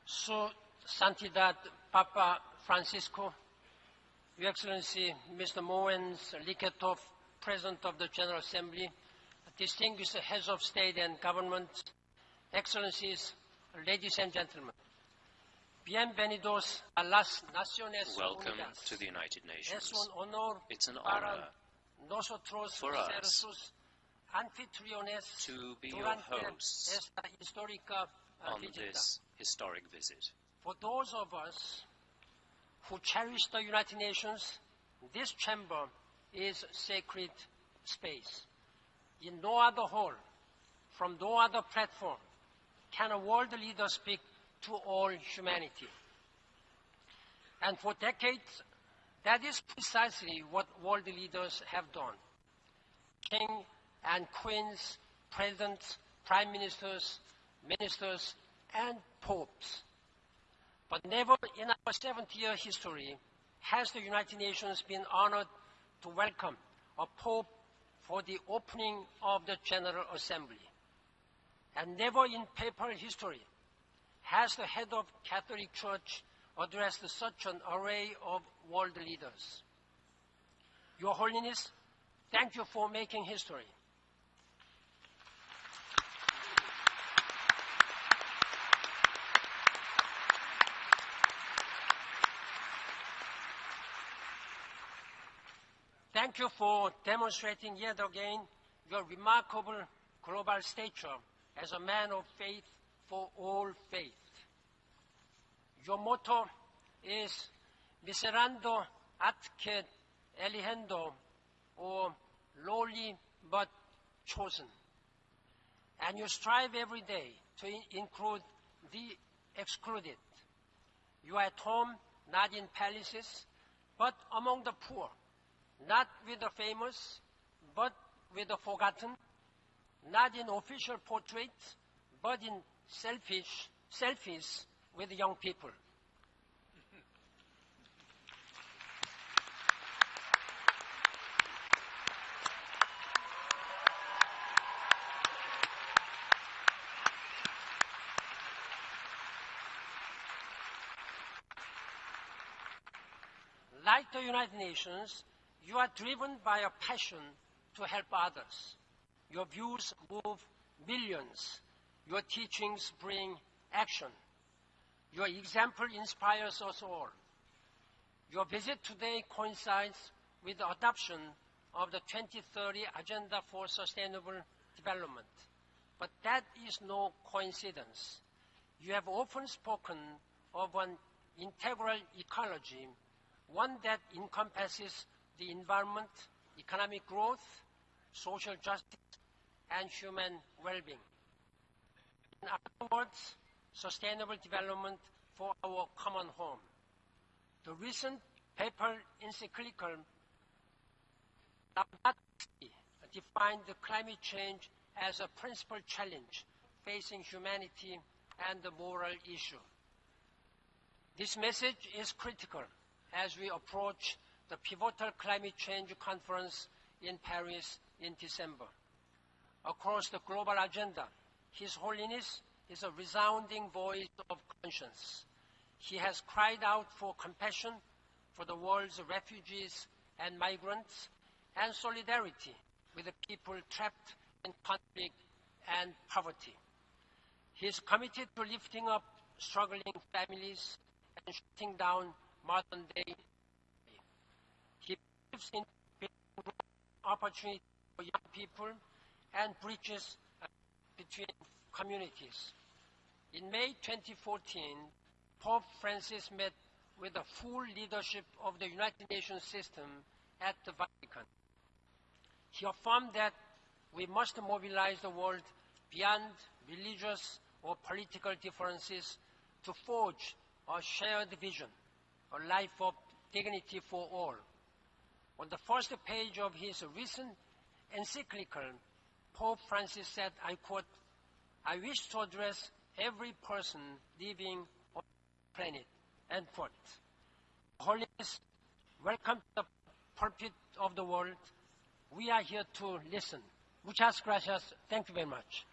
Su Santidad Papa Francisco, Your Excellency Mr. Moens Liketov, President of the General Assembly, distinguished heads of state and government, Excellencies, ladies and gentlemen. Bienvenidos a las Naciones Welcome Unidas. to the United Nations. Es un honor It's an para honor nosotros for ser us sus anfitriones to be your durante hosts esta histórica on visita. this historic visit. For those of us who cherish the United Nations, this chamber is sacred space. In no other hall, from no other platform, can a world leader speak to all humanity. And for decades, that is precisely what world leaders have done. King and queens, presidents, prime ministers, ministers, and popes. But never in our 70-year history has the United Nations been honored to welcome a pope for the opening of the General Assembly. And never in papal history has the head of Catholic Church addressed such an array of world leaders. Your Holiness, thank you for making history. Thank you for demonstrating yet again your remarkable global stature as a man of faith for all faith. Your motto is miserando atque eligiendo, or lowly but chosen. And you strive every day to include the excluded. You are at home, not in palaces, but among the poor, not with the famous, but with the forgotten, not in official portraits, but in selfies with young people. Like the United Nations, you are driven by a passion to help others. Your views move millions. Your teachings bring action. Your example inspires us all. Your visit today coincides with the adoption of the 2030 Agenda for Sustainable Development. But that is no coincidence. You have often spoken of an integral ecology, one that encompasses the environment, economic growth, social justice, and human well-being. In other words, sustainable development for our common home. The recent papal encyclical defined the climate change as a principal challenge facing humanity and the moral issue. This message is critical as we approach the pivotal climate change conference in Paris in December. Across the global agenda, His Holiness is a resounding voice of conscience. He has cried out for compassion for the world's refugees and migrants and solidarity with the people trapped in conflict and poverty. He is committed to lifting up struggling families and shutting down modern-day. He believes in opportunity for young people and bridges between communities. In May 2014, Pope Francis met with the full leadership of the United Nations system at the Vatican. He affirmed that we must mobilize the world beyond religious or political differences to forge a shared vision, a life of dignity for all. On the first page of his recent encyclical, Pope Francis said, I quote, "I wish to address every person living on the planet," end quote. Holiness, welcome to the pulpit of the world. We are here to listen. Muchas gracias. Thank you very much.